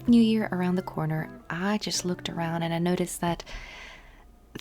New Year around the corner, I just looked around and I noticed that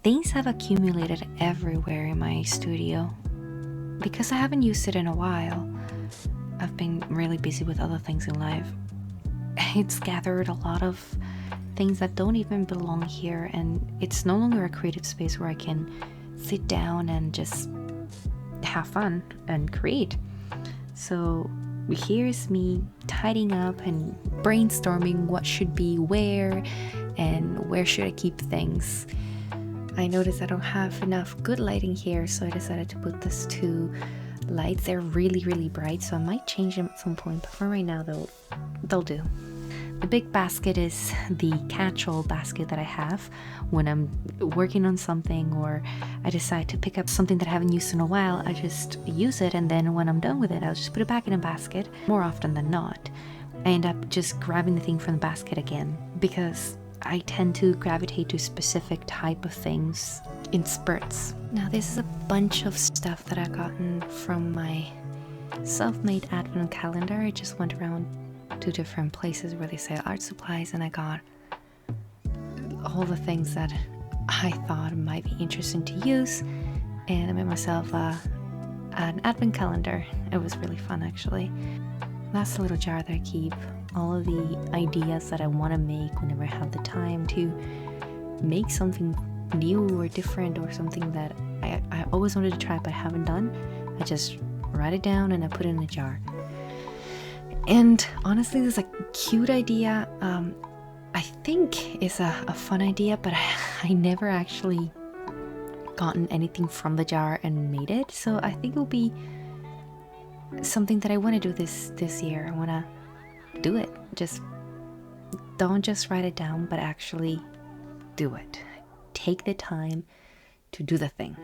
things have accumulated everywhere in my studio. Because I haven't used it in a while, I've been really busy with other things in life. It's gathered a lot of things that don't even belong here, and it's no longer a creative space where I can sit down and just have fun and create. So here's me tidying up and brainstorming what should be where and where should I keep things. I noticed I don't have enough good lighting here, so I decided to put these two lights. They're really, really bright, so I might change them at some point, but for right now they'll do. The big basket is the catch-all basket that I have when I'm working on something, or I decide to pick up something that I haven't used in a while. I just use it, and then when I'm done with it, I'll just put it back in a basket. More often than not, I end up just grabbing the thing from the basket again, because I tend to gravitate to specific type of things in spurts. Now this is a bunch of stuff that I've gotten from my self-made advent calendar. I just went around to different places where they sell art supplies, and I got all the things that I thought might be interesting to use, and I made myself an advent calendar. It was really fun, actually. That's a little jar that I keep all of the ideas that I want to make whenever I have the time to make something new or different, or something that I always wanted to try but I haven't done. I just write it down and I put it in a jar. And honestly, this is a cute idea. I think it's a fun idea, but I never actually gotten anything from the jar and made it. So I think it'll be something that I want to do this year. I want to do it. Don't just write it down, but actually do it. Take the time to do the thing.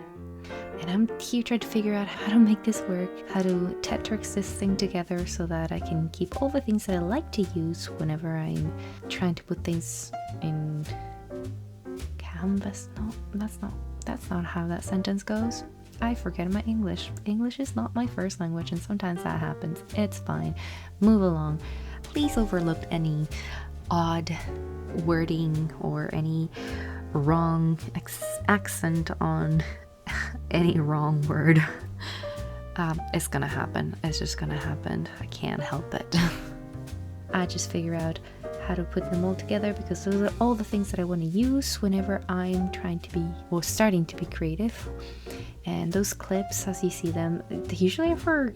And I'm here trying to figure out how to make this work, how to Tetris this thing together so that I can keep all the things that I like to use whenever I'm trying to put things in canvas. No, that's not how that sentence goes. I forget my English. English is not my first language, and sometimes that happens. It's fine. Move along. Please overlook any odd wording or any wrong accent on any wrong word. It's gonna happen. It's just gonna happen. I can't help it. I just figure out how to put them all together, because those are all the things that I want to use whenever I'm trying to be, or starting to be creative. And those clips, as you see them, they usually are for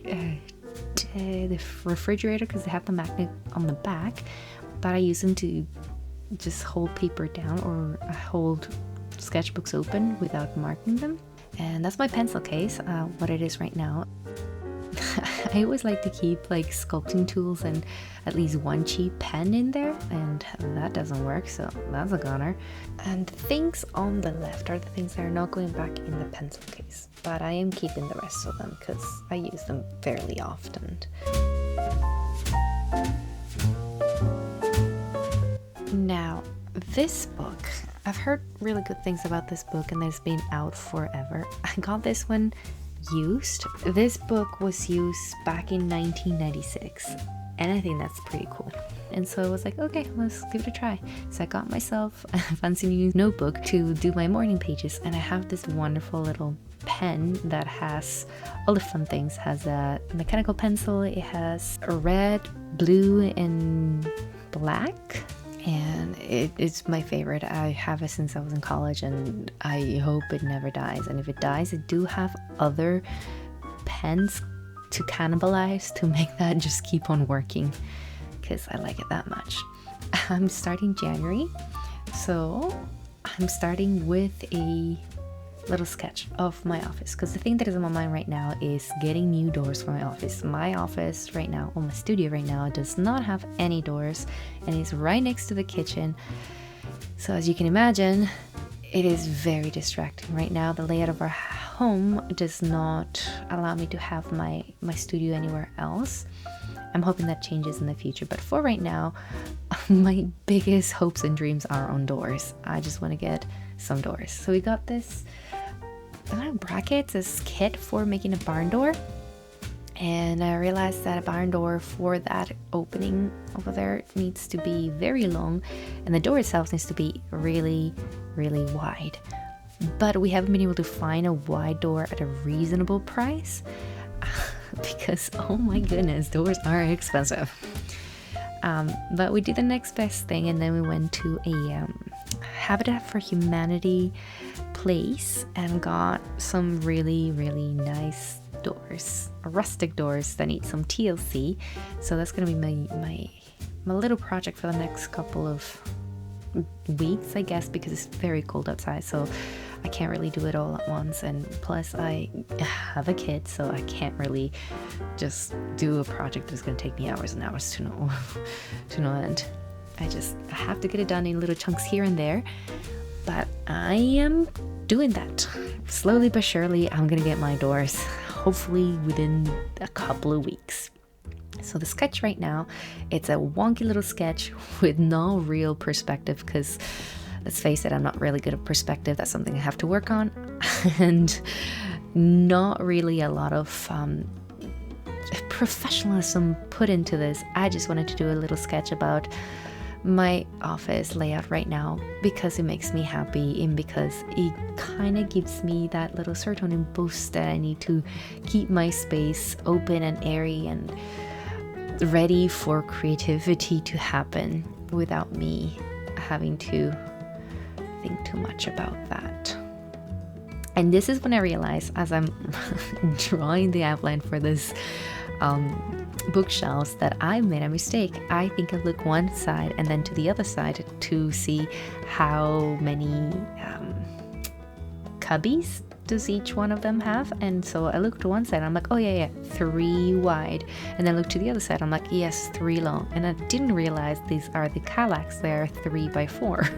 the refrigerator, because they have the magnet on the back, but I use them to just hold paper down or hold sketchbooks open without marking them. And that's my pencil case, what it is right now. I always like to keep like sculpting tools and at least one cheap pen in there, and that doesn't work, so that's a goner. And the things on the left are the things that are not going back in the pencil case, but I am keeping the rest of them because I use them fairly often. Now, this book, I've heard really good things about this book, and it's been out forever. I got this one used. This book was used back in 1996, and I think that's pretty cool. And so I was like, okay, let's give it a try. So I got myself a fancy new notebook to do my morning pages, and I have this wonderful little pen that has all the fun things. It has a mechanical pencil, it has a red, blue, and black. And it's my favorite. I have it since I was in college, and I hope it never dies. And if it dies, I do have other pens to cannibalize to make that just keep on working, because I like it that much. I'm starting January, so I'm starting with a little sketch of my office, because the thing that is on my mind right now is getting new doors for my office. My office right now, or my studio right now, does not have any doors, and it's right next to the kitchen. So as you can imagine, it is very distracting right now. The layout of our home does not allow me to have my studio anywhere else. I'm hoping that changes in the future, but for right now, my biggest hopes and dreams are on doors. I just want to get some doors. So we got this brackets, this kit for making a barn door, And I realized that a barn door for that opening over there needs to be very long, and the door itself needs to be really, really wide. But we haven't been able to find a wide door at a reasonable price because, oh my goodness, doors are expensive. But we did the next best thing, and then we went to a Habitat for Humanity place and got some really, really nice doors, rustic doors that need some TLC. So that's gonna be my little project for the next couple of weeks, I guess, because it's very cold outside, so I can't really do it all at once. And plus I have a kid, so I can't really just do a project that's gonna take me hours and hours to no end. I have to get it done in little chunks here and there, but I am doing that slowly but surely. I'm gonna get my doors hopefully within a couple of weeks. So the sketch right now, it's a wonky little sketch with no real perspective, because let's face it, I'm not really good at perspective. That's something I have to work on. And not really a lot of professionalism put into this. I just wanted to do a little sketch about my office layout right now because it makes me happy, and because it kind of gives me that little serotonin boost that I need to keep my space open and airy and ready for creativity to happen without me having to think too much about that. And this is when I realized, as I'm drawing the outline for this bookshelves, that I made a mistake. I think I looked one side and then to the other side to see how many cubbies does each one of them have. And so I looked to one side, I'm like, oh yeah, 3 wide. And then I looked to the other side, I'm like, yes, 3 long. And I didn't realize these are the Kallax. They are 3x4.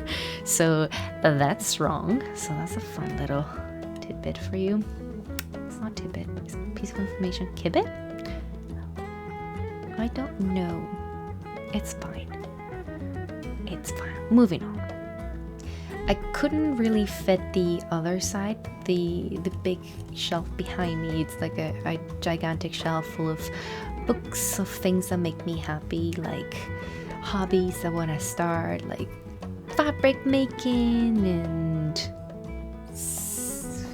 So that's wrong. So that's a fun little tidbit for you. It's not tidbit, it's a piece of information. Kibbit? I don't know. It's fine. It's fine. Moving on. I couldn't really fit the other side, the big shelf behind me. It's like a gigantic shelf full of books of things that make me happy, like hobbies I want to start, like fabric making and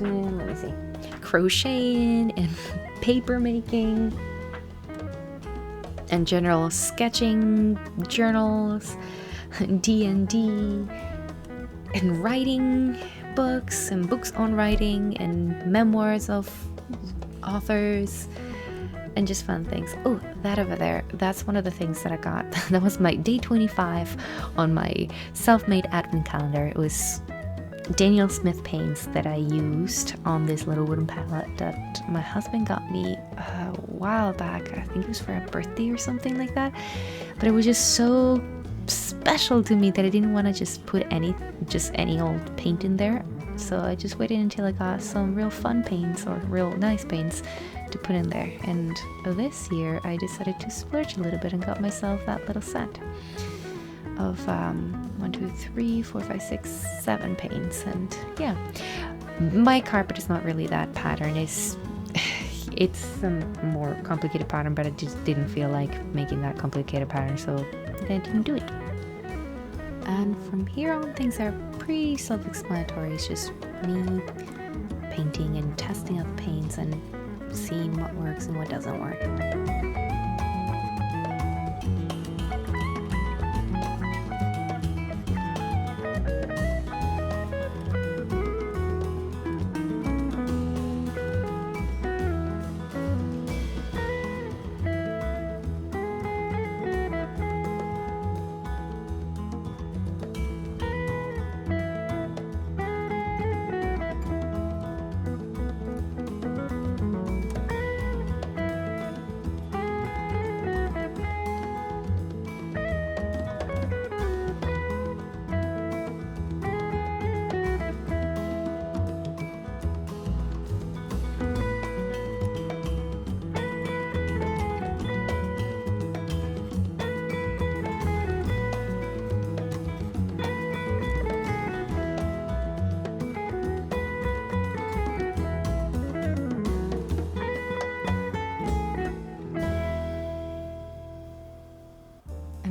let me see, crocheting and paper making and general sketching, journals, D&D, and writing books and books on writing and memoirs of authors and just fun things. Oh, that over there, that's one of the things that I got. That was my day 25 on my self-made advent calendar. It was Daniel Smith paints that I used on this little wooden palette that my husband got me a while back. I think it was for a birthday or something like that. But it was just so special to me that I didn't want to just put any old paint in there. So I just waited until I got some real fun paints or real nice paints to put in there. And this year I decided to splurge a little bit and got myself that little set of 1, 2, 3, 4, 5, 6, 7 paints. And yeah, my carpet is not really that pattern. It's a more complicated pattern, but I just didn't feel like making that complicated pattern, so I didn't do it. And from here on, things are pretty self-explanatory. It's just me painting and testing out the paints and seeing what works and what doesn't work.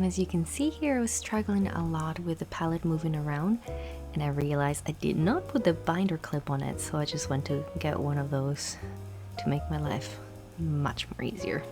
And as you can see here, I was struggling a lot with the palette moving around, and I realized I did not put the binder clip on it, so I just went to get one of those to make my life much more easier.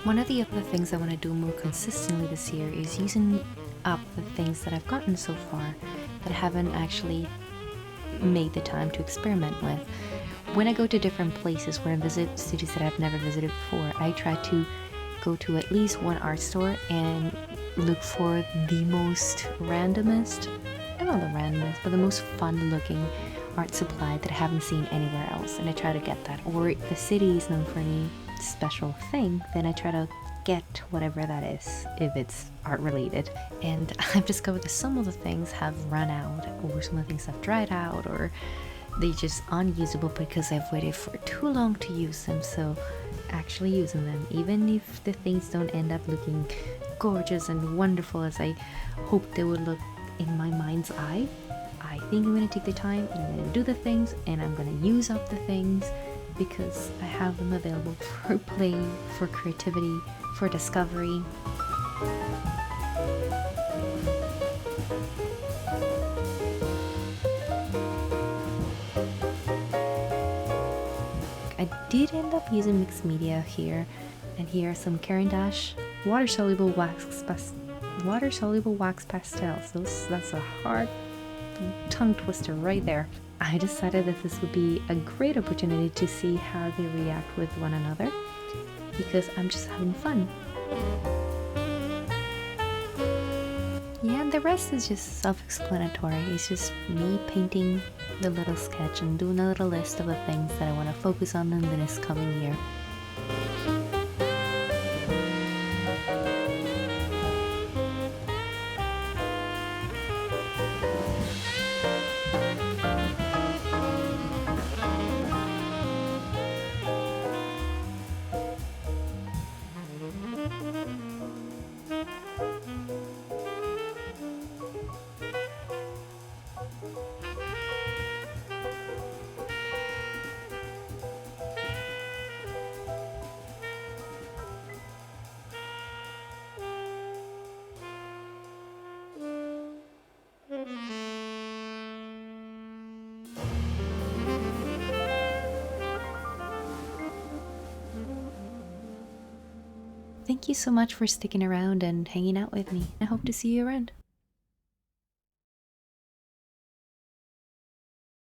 One of the other things I want to do more consistently this year is using up the things that I've gotten so far that I haven't actually made the time to experiment with. When I go to different places, when I visit cities that I've never visited before, I try to go to at least one art store and look for the most randomest, not the randomest, but the most fun looking art supply that I haven't seen anywhere else, and I try to get that. Or if the city is known for any special thing, then I try to get whatever that is, if it's art related. And I've discovered that some of the things have run out, or some of the things have dried out, or they just unusable because I've waited for too long to use them. So actually using them, even if the things don't end up looking gorgeous and wonderful as I hope they would look in my mind's eye, I think I'm gonna take the time and I'm gonna do the things, and I'm gonna use up the things because I have them available for play, for creativity, for discovery. I did end up using mixed media here, and here are some Caran d'Ache water-soluble wax pastels. That's a hard tongue twister right there. I decided that this would be a great opportunity to see how they react with one another, because I'm just having fun. Yeah, and the rest is just self-explanatory. It's just me painting the little sketch and doing a little list of the things that I want to focus on in this coming year. Thank you so much for sticking around and hanging out with me. I hope to see you around.